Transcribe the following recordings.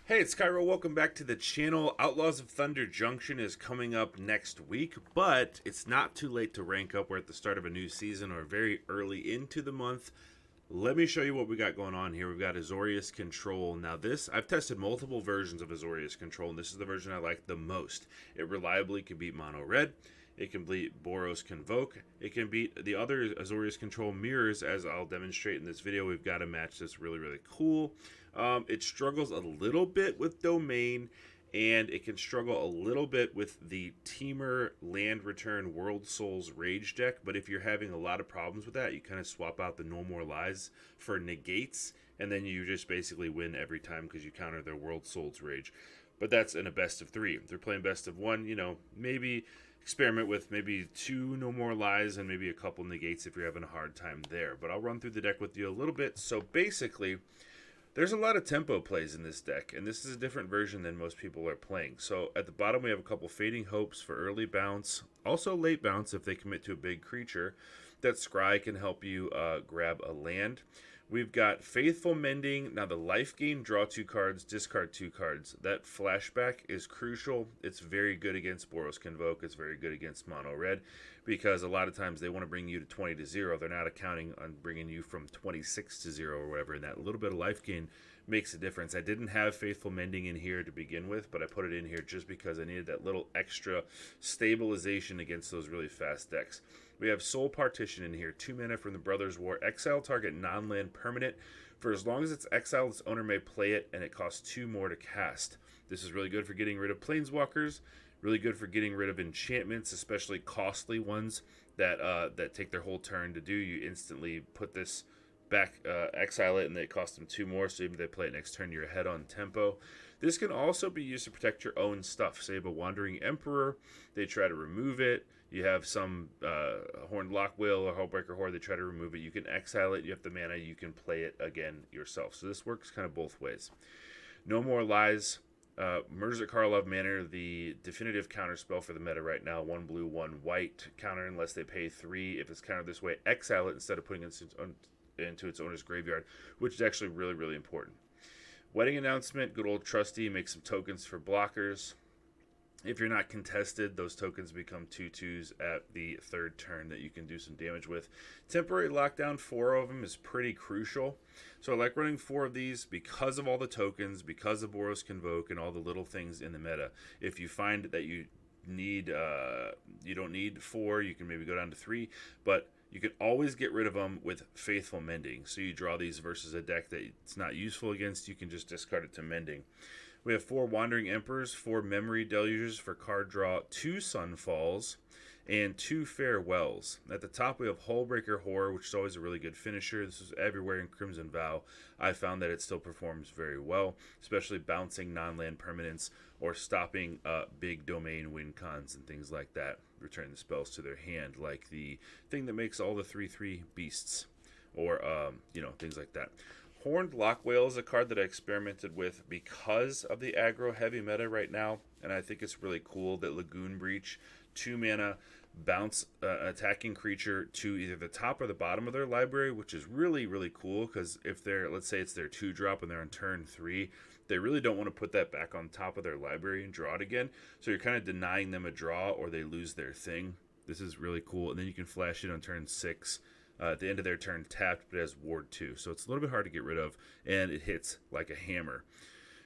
Hey, it's Kaero. Welcome back to the channel. Outlaws of Thunder Junction is coming up next week, but it's not too late to rank up. We're at the start of a new season or very early into the month. Let me show you what we got going on here. We've got Azorius Control. Now this, I've tested multiple versions of Azorius Control, and this is the version I like the most. It reliably can beat Mono Red. It can beat Boros Convoke. It can beat the other Azorius Control mirrors, as I'll demonstrate in this video. We've got a match that's really, really cool. It struggles a little bit with Domain, and it can struggle a little bit with the Teamer Land Return World Souls Rage deck. But if you're having a lot of problems with that, you kind of swap out the No More Lies for negates, and then you just basically win every time because you counter their World Souls Rage. But that's in a best of three. If they're playing best of one, maybe experiment with maybe 2 No More Lies and maybe a couple negates if you're having a hard time there. But I'll run through the deck with you a little bit. So basically, there's a lot of tempo plays in this deck, and this is a different version than most people are playing. So at the bottom we have a couple Fading Hopes for early bounce, also late bounce if they commit to a big creature. That Scry can help you grab a land. We've got Faithful Mending. Now the life gain, draw 2 cards, discard 2 cards. That flashback is crucial. It's very good against Boros Convoke. It's very good against Mono Red because a lot of times they want to bring you to 20 to 0. They're not accounting on bringing you from 26 to 0 or whatever, and that little bit of life gain makes a difference. I didn't have Faithful Mending in here to begin with, but I put it in here just because I needed that little extra stabilization against those really fast decks. We have Soul Partition in here, 2 mana from the Brothers' War. Exile target non-land permanent. For as long as it's exiled, its owner may play it, and it costs 2 more to cast. This is really good for getting rid of Planeswalkers, really good for getting rid of enchantments, especially costly ones that take their whole turn to do. You instantly put this back, exile it, and they cost them 2 more, so even if they play it next turn, you're ahead on tempo. This can also be used to protect your own stuff. Say you have a Wandering Emperor, they try to remove it. You have some Horned Lockwheel or Hullbreaker Horde, they try to remove it. You can exile it, you have the mana, you can play it again yourself. So this works kind of both ways. No More Lies. Murder Karlov Manor, the definitive counter spell for the meta right now. 1 blue, 1 white. Counter unless they pay 3. If it's countered this way, exile it instead of putting it into its owner's graveyard, which is actually really, really important. Wedding Announcement, good old trusty, make some tokens for blockers. If you're not contested, those tokens become 2/2s at the 3rd turn that you can do some damage with. Temporary Lockdown, 4 of them is pretty crucial. So I like running 4 of these because of all the tokens, because of Boros Convoke, and all the little things in the meta. If you find that you don't need 4, you can maybe go down to 3, but you can always get rid of them with Faithful Mending. So you draw these versus a deck that it's not useful against, you can just discard it to Mending. We have 4 Wandering Emperors, 4 Memory Delugers for card draw, 2 Sunfalls, and 2 Farewells. At the top we have Hullbreaker Horror, which is always a really good finisher. This is everywhere in Crimson Vow. I found that it still performs very well, especially bouncing non-land permanents or stopping big domain win cons and things like that. Return the spells to their hand, like the thing that makes all the 3/3 beasts, or things like that. Horned Lockwhale is a card that I experimented with because of the aggro heavy meta right now, and I think it's really cool that Lagoon Breach, 2 mana, bounce attacking creature to either the top or the bottom of their library, which is really, really cool because if they're, let's say it's their 2-drop and they're on turn 3, they really don't want to put that back on top of their library and draw it again. So you're kind of denying them a draw or they lose their thing. This is really cool. And then you can flash it on turn 6. At the end of their turn tapped, but it has Ward 2. So it's a little bit hard to get rid of, and it hits like a hammer.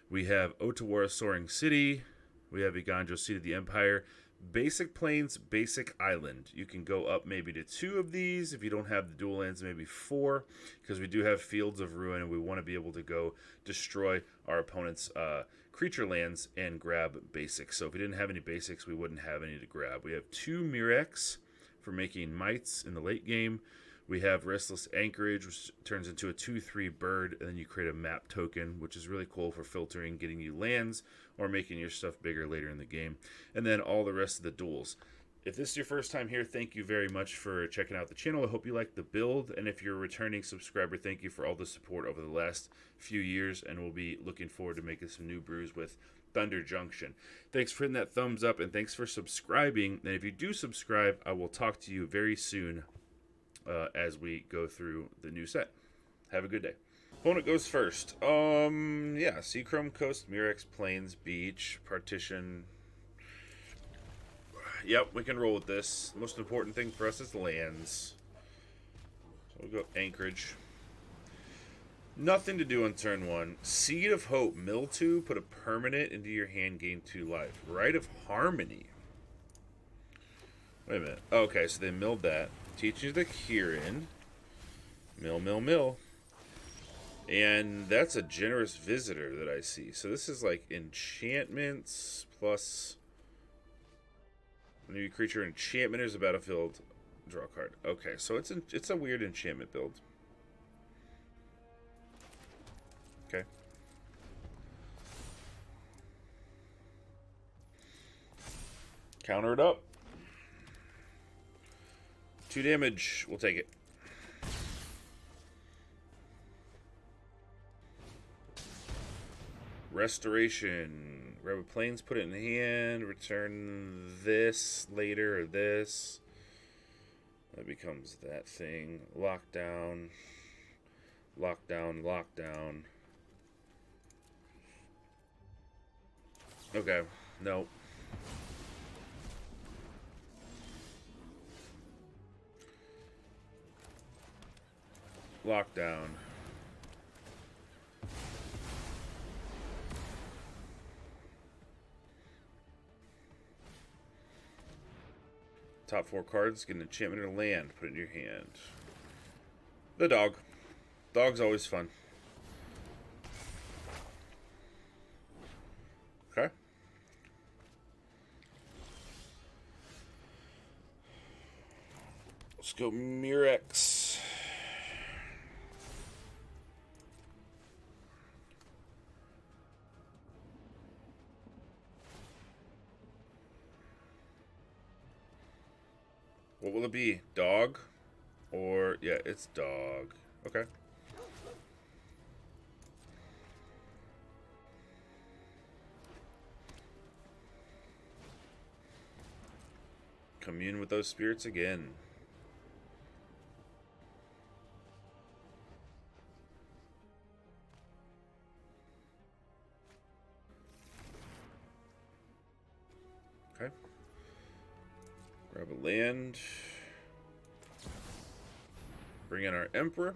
We have Otawara Soaring City. We have Iganjo Seat of the Empire. Basic Plains, Basic Island. You can go up maybe to 2 of these. If you don't have the dual lands, maybe 4, because we do have Fields of Ruin, and we want to be able to go destroy our opponent's creature lands and grab basics. So if we didn't have any basics, we wouldn't have any to grab. We have 2 Mirex for making mites in the late game. We have Restless Anchorage, which turns into a 2/3 bird, and then you create a map token, which is really cool for filtering, getting you lands, or making your stuff bigger later in the game. And then all the rest of the duels. If this is your first time here, thank you very much for checking out the channel. I hope you like the build, and if you're a returning subscriber, thank you for all the support over the last few years, and we'll be looking forward to making some new brews with Thunder Junction. Thanks for hitting that thumbs up, and thanks for subscribing. And if you do subscribe, I will talk to you very soon as we go through the new set. Have a good day. Opponent goes first. Yeah, Seachrome Coast, Murex Plains, Beach, Partition. Yep, we can roll with this. The most important thing for us is lands. So we'll go Anchorage. Nothing to do on turn 1. Seed of Hope, mill 2, put a permanent into your hand, gain 2 life. Rite of Harmony. Wait a minute. Okay, so they milled that. Teachings of the Kirin. Mill. And that's a generous visitor that I see. So this is like enchantments plus... When you creature enchantment enters the battlefield, draw a card. Okay, so it's a weird enchantment build. Okay. Counter it up. 2 damage. We'll take it. Restoration. Grab a plains, put it in hand, return this later or this. That becomes that thing. Lockdown. Lockdown. Okay. Nope. Lockdown. Top 4 cards, get an enchantment or land, put it in your hand. The dog. Dog's always fun. Okay. Let's go Murex. What will it be? Dog? Or, yeah, it's dog. Okay. Commune with those spirits again. Okay. Grab a land. Bring in our Emperor.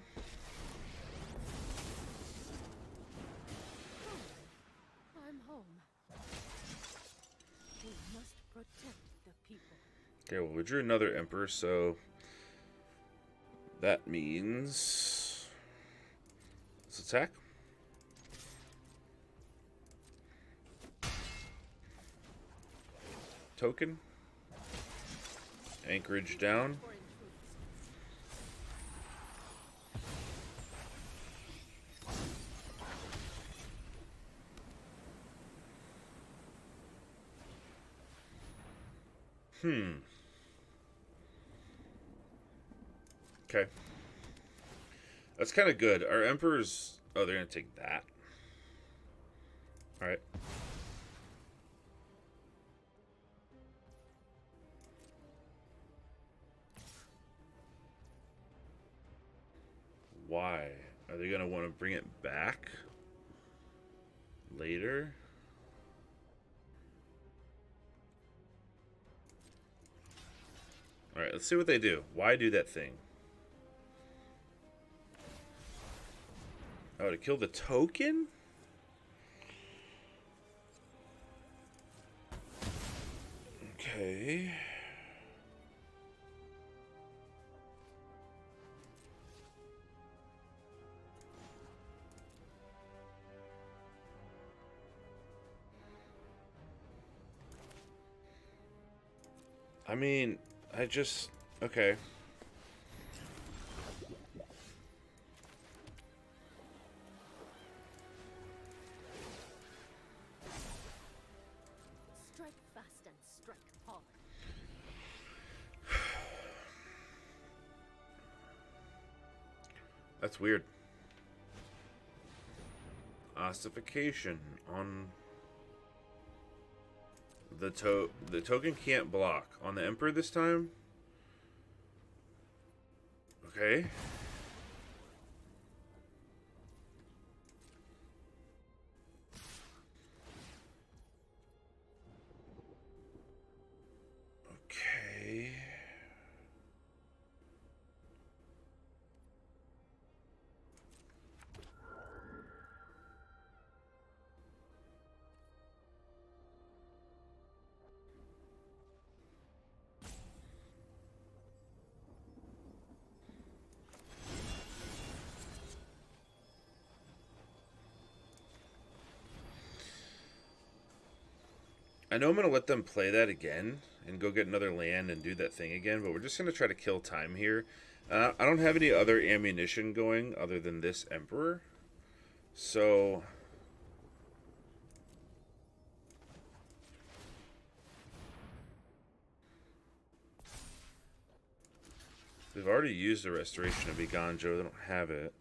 I'm home. We must protect the people. Okay, well, we drew another Emperor, so that means let's attack. Token. Anchorage down. Okay. That's kind of good. Our Emperor's... Oh, they're going to take that. Alright. Why? Are they going to want to bring it back later? Alright, let's see what they do. Why do that thing? Oh, to kill the token? Okay. I mean, I just... Okay. Strike fast and strike hard. That's weird. Ossification on... The token can't block. On the Emperor this time? Okay. I know I'm going to let them play that again and go get another land and do that thing again, but we're just going to try to kill time here. I don't have any other ammunition going other than this Emperor. So... they've already used the Restoration of Biganjo. They don't have it.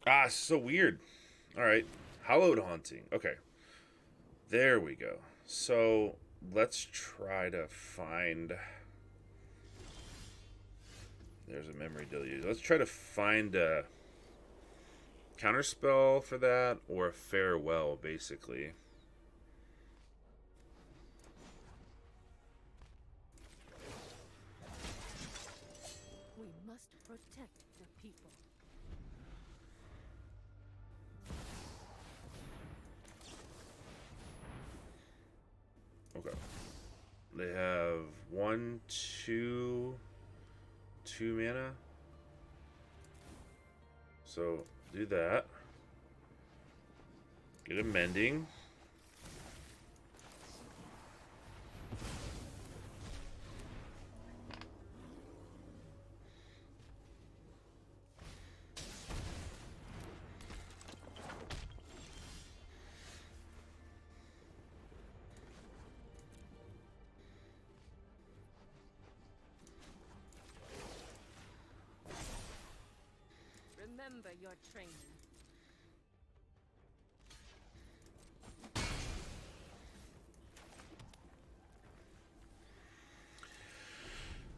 Ah, so weird. Alright. Hallowed Haunting. Okay. There we go. So, let's try to find... there's a memory deluge. Let's try to find a counterspell for that, or a farewell, basically. We must protect the people. Okay. They have 1, 2 mana. So do that. Get a mending. Remember your training.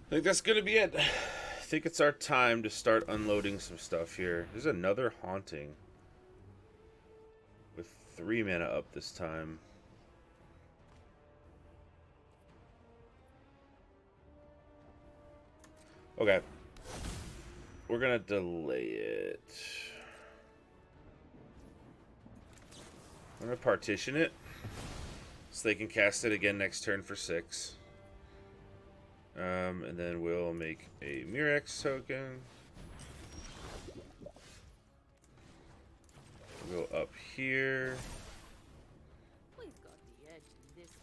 I think that's gonna be it. I think it's our time to start unloading some stuff here. There's another Haunting with 3 mana up this time. Okay. We're gonna delay it. I'm gonna partition it so they can cast it again next turn for 6. And then we'll make a Murex token. We'll go up here. We've got the edge in this fight.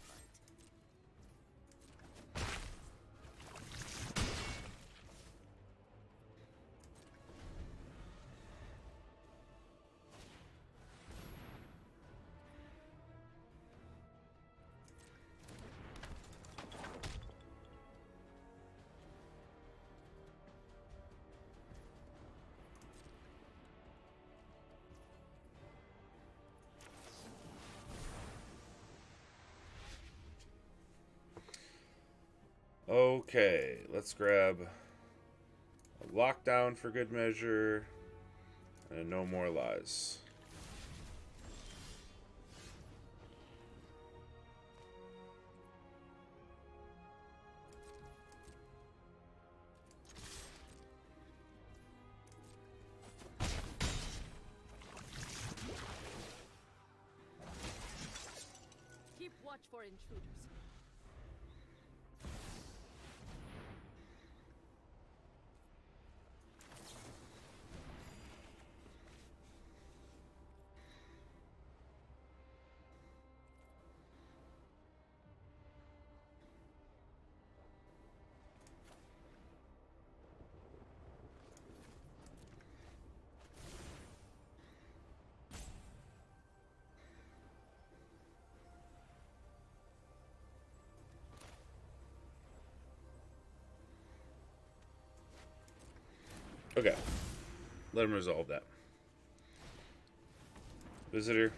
Okay, let's grab a lockdown for good measure, and no more lies. Keep watch for intruders. Okay, let him resolve that. Visitor.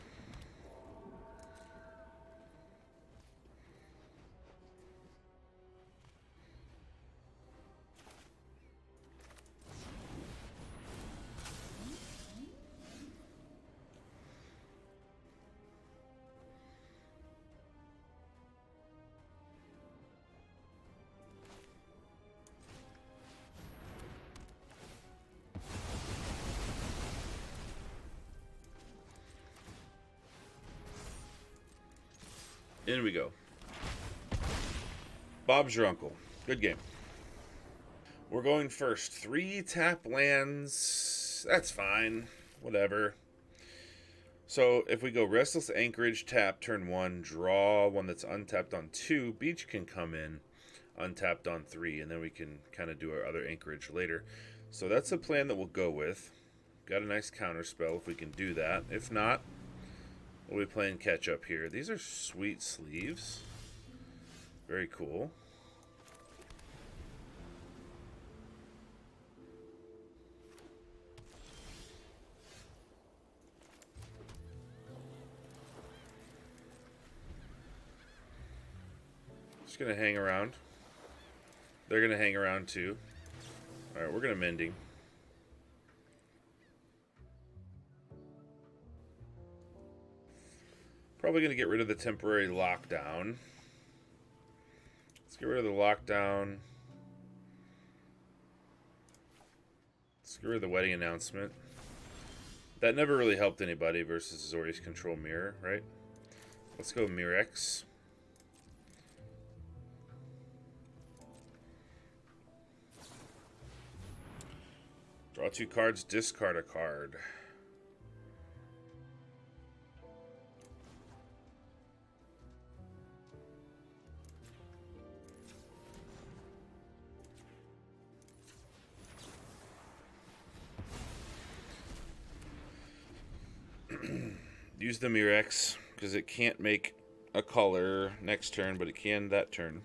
In we go. Bob's your uncle. Good game. We're going first. 3 tap lands. That's fine. Whatever. So if we go Restless Anchorage, tap turn 1, draw one that's untapped on 2, Beach can come in untapped on 3, and then we can kind of do our other Anchorage later. So that's a plan that we'll go with. Got a nice counter spell if we can do that. If not, we'll be playing catch up here. These are sweet sleeves. Very cool. Just gonna hang around. They're gonna hang around too. Alright, we're gonna mending. Probably gonna get rid of the temporary lockdown. Let's get rid of the lockdown. Let's get rid of the wedding announcement. That never really helped anybody versus Azorius Control Mirror, right? Let's go Mirex. Draw 2 cards, discard a card. Use the Mirex, because it can't make a color next turn, but it can that turn.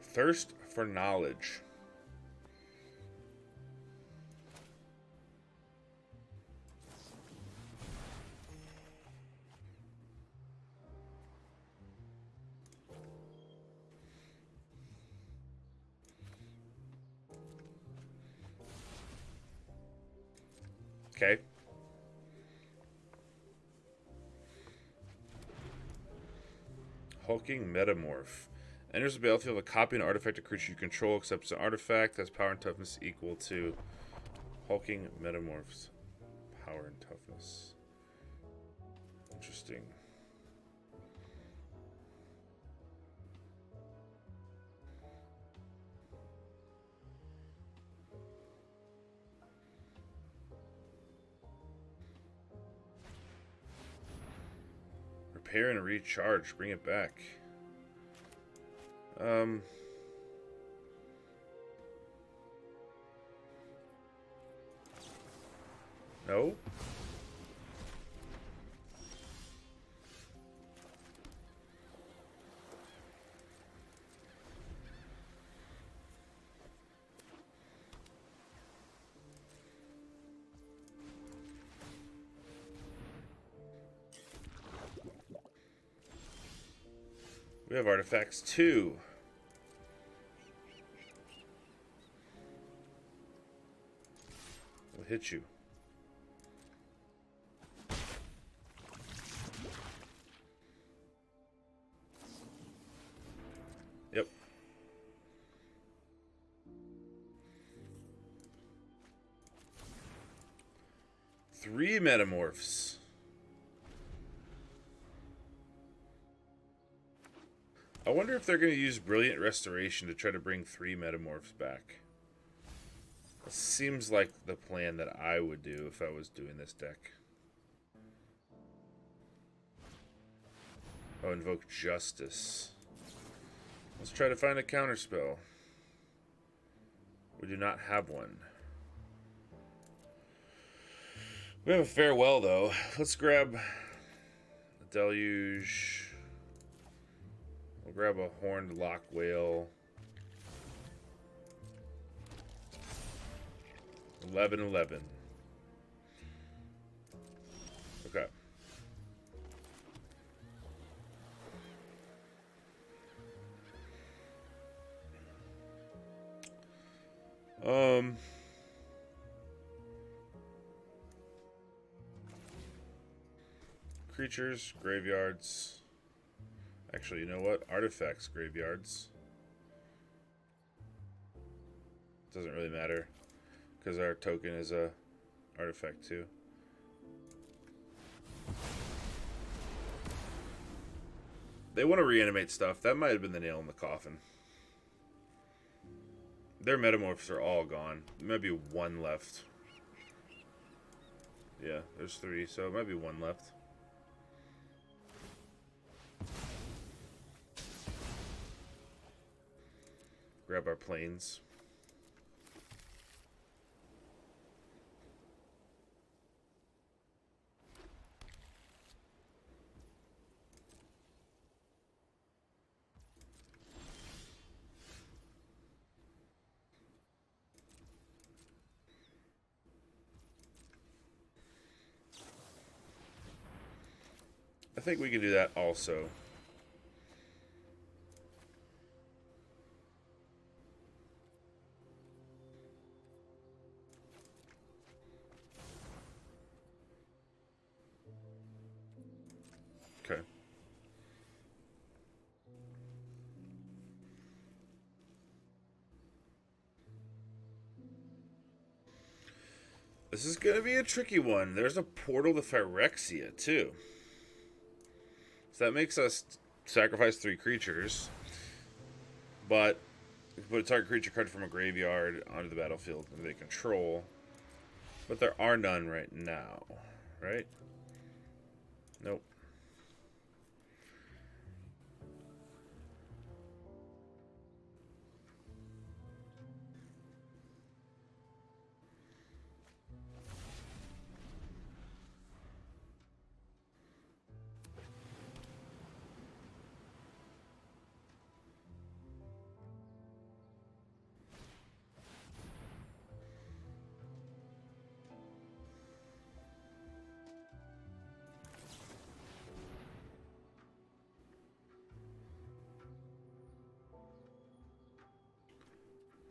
Thirst for knowledge. Okay. Hulking Metamorph. Enters the battlefield, a copy of an artifact of creature you control, accepts an artifact, has power and toughness equal to Hulking Metamorph's power and toughness. Interesting. Repair and recharge. Bring it back. No? We have artifacts too. We'll hit you. Yep. Three metamorphs. I wonder if they're going to use Brilliant Restoration to try to bring 3 metamorphs back. That seems like the plan that I would do if I was doing this deck. Oh, invoke Justice. Let's try to find a counterspell. We do not have one. We have a Farewell, though. Let's grab a Deluge. We'll grab a Horned Lock Whale. 11/11. Okay. Creatures, graveyards. Actually, you know what? Artifacts, graveyards. Doesn't really matter, because our token is a artifact too. They want to reanimate stuff. That might have been the nail in the coffin. Their metamorphs are all gone. There might be one left. Yeah, there's 3, so it might be one left. Grab our planes. I think we can do that also. Okay. This is going to be a tricky one. There's a portal to Phyrexia, too. So that makes us sacrifice 3 creatures. But we can put a target creature card from a graveyard onto the battlefield that they control. But there are none right now, right? Nope.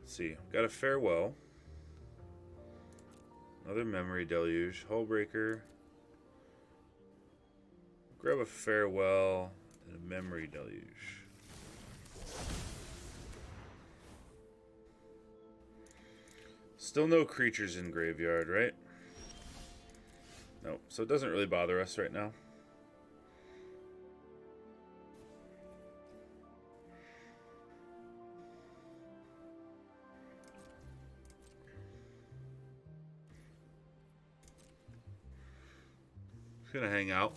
See, got a farewell, another memory deluge, hullbreaker, grab a farewell, and a memory deluge. Still no creatures in graveyard, right? No, so it doesn't really bother us right now. Gonna hang out.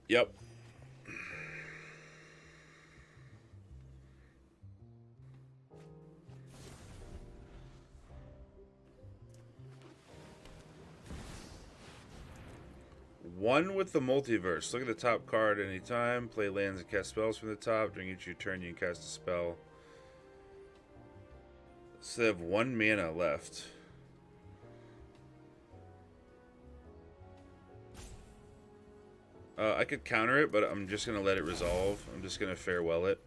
Yep. One with the multiverse. Look at the top card anytime. Play lands and cast spells from the top. During each your turn, you can cast a spell. So they have 1 mana left. I could counter it, but I'm just going to let it resolve. I'm just going to farewell it.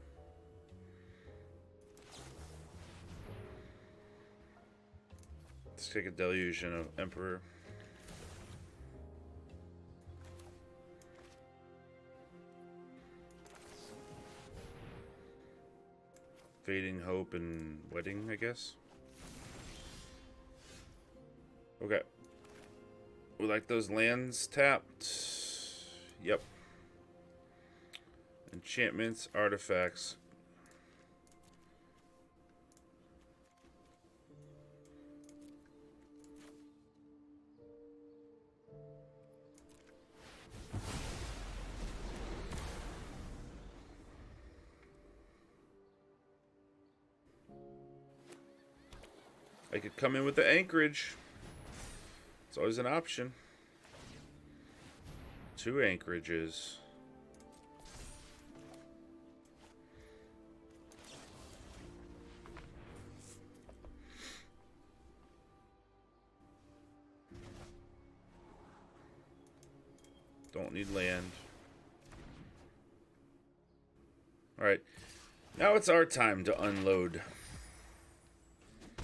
Let's take a deluge and an emperor. Fading Hope and Wedding, I guess. Okay. We like those lands tapped. Yep. Enchantments, artifacts. I could come in with the anchorage. It's always an option. 2 anchorages. Don't need land. Alright. Now it's our time to unload. I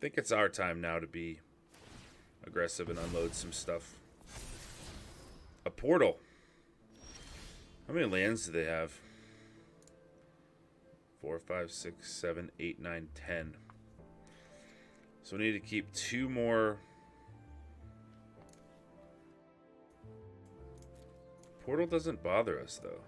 think it's our time now to be aggressive and unload some stuff. A portal. How many lands do they have? 4, 5, 6, 7, 8, 9, 10. So we need to keep 2 more Portal doesn't bother us, though.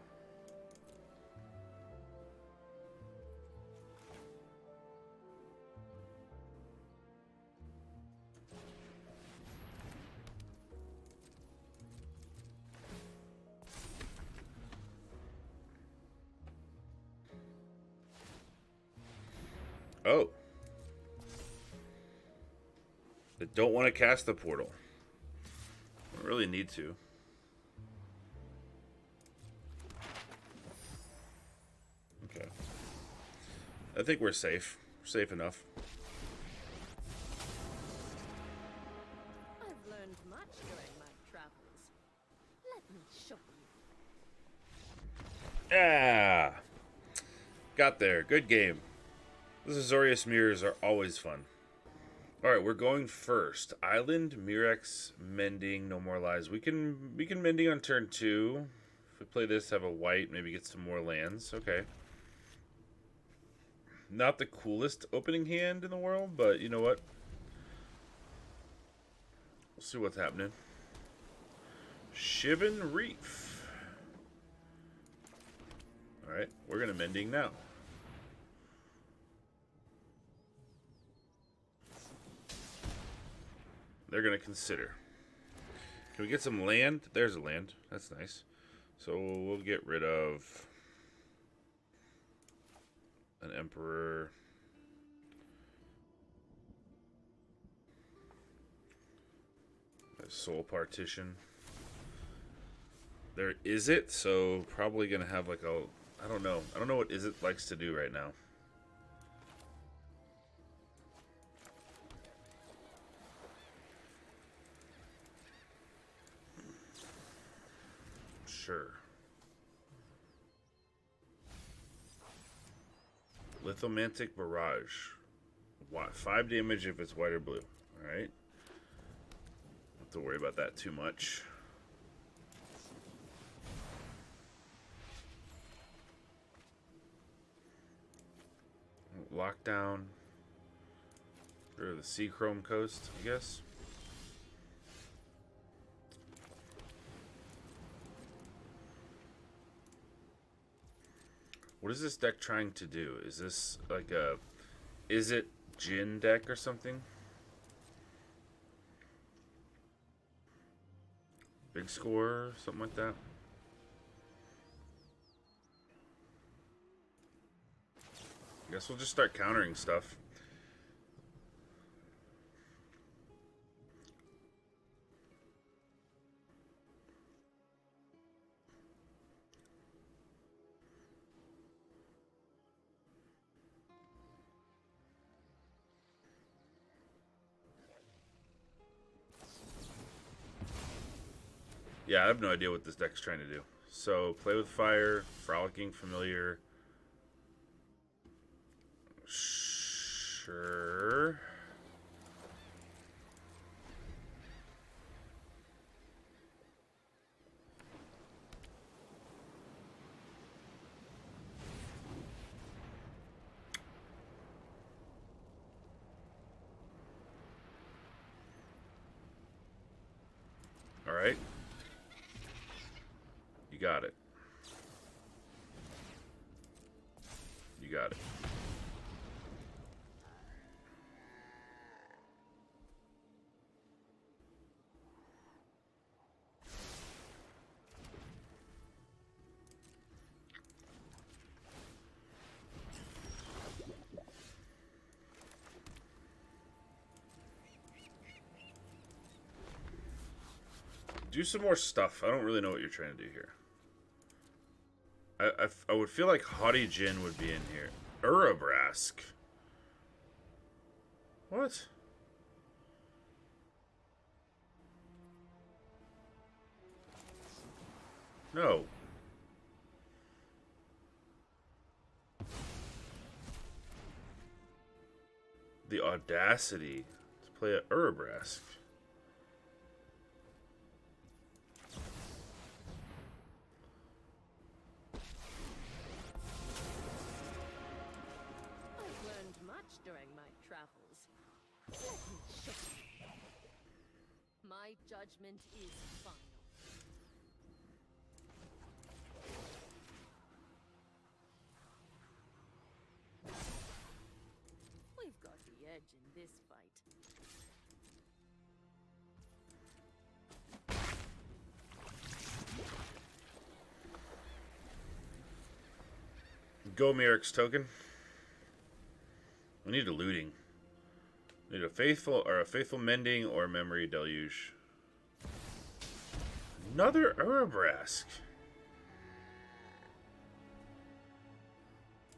Oh. They don't want to cast the portal. Don't really need to. Okay. I think we're safe. Safe enough. I've learned much during my travels. Let me show you. Ah! Got there. Good game. Those Azorius mirrors are always fun. Alright, we're going first. Island, Mirex, Mending, No More Lies. We can Mending on turn 2. If we play this, have a white, maybe get some more lands. Okay. Not the coolest opening hand in the world, but you know what? We'll see what's happening. Shivan Reef. Alright, we're going to Mending now. They're going to consider. Can we get some land? There's a land. That's nice. So we'll get rid of an Emperor. A Soul Partition. There is it, so probably going to have like a... I don't know. I don't know what Is It likes to do right now. Sure. Lithomantic Barrage. 5 damage if it's white or blue. Alright. Don't have to worry about that too much. Lockdown. Or the Sea Chrome Coast, I guess. What is this deck trying to do? Is this like a... Is it Jin deck or something? Big score, something like that? I guess we'll just start countering stuff. Yeah, I have no idea what this deck's trying to do. So, play with fire, frolicking familiar. Sure. All right. You got it. You got it. Do some more stuff. I don't really know what you're trying to do here. I would feel like Haughty Jin would be in here. Urabrask. What? No. The audacity to play a Urabrask. During my travels. Let me show you. My judgment is final. this fight. Go Merrick's token. We need a looting. We need a faithful mending or memory deluge. Another Urabrask.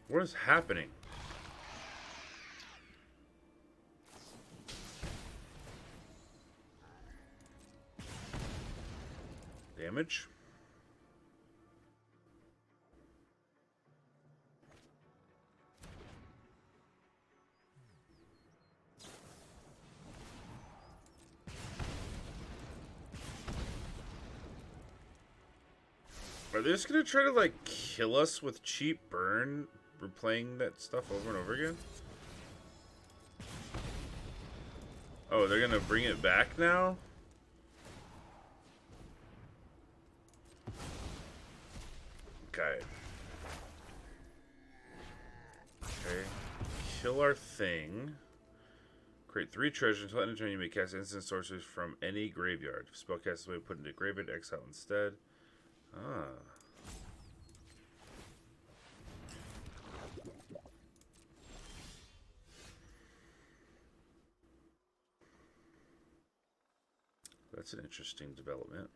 What is happening? Damage. Are they just gonna try to like kill us with cheap burn? We're playing that stuff over and over again? Oh, they're gonna bring it back now? Okay. Okay. Kill our thing. Create 3 treasures. Until end of turn, you may cast instant sorceries from any graveyard. If spellcast is put into graveyard, exile instead. Ah. That's an interesting development.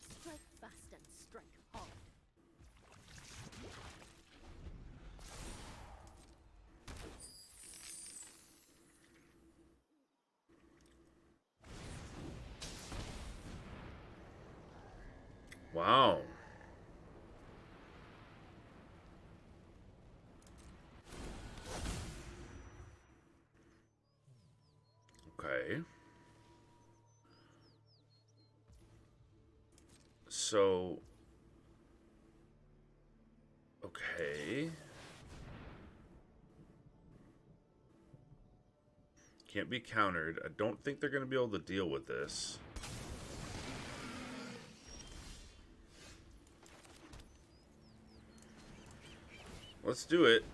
Strike fast and strike hard. Wow. Okay. So. Okay. Can't be countered. I don't think they're going to be able to deal with this. Let's do it.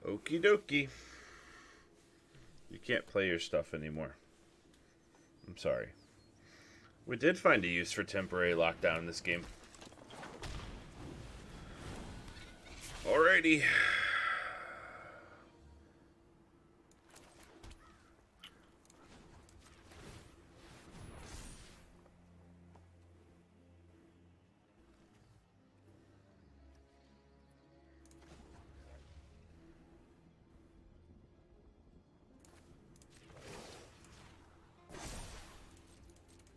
Okie dokie. You can't play your stuff anymore. I'm sorry. We did find a use for temporary lockdown in this game. Alrighty.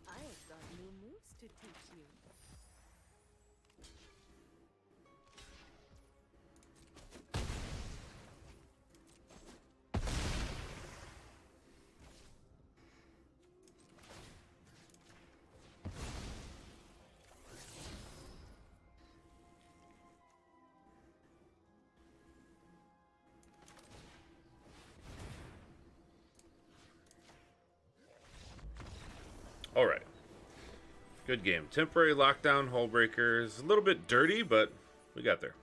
I've got new moves to teach you. Alright. Good game. Temporary lockdown, hull breakers. A little bit dirty, but we got there.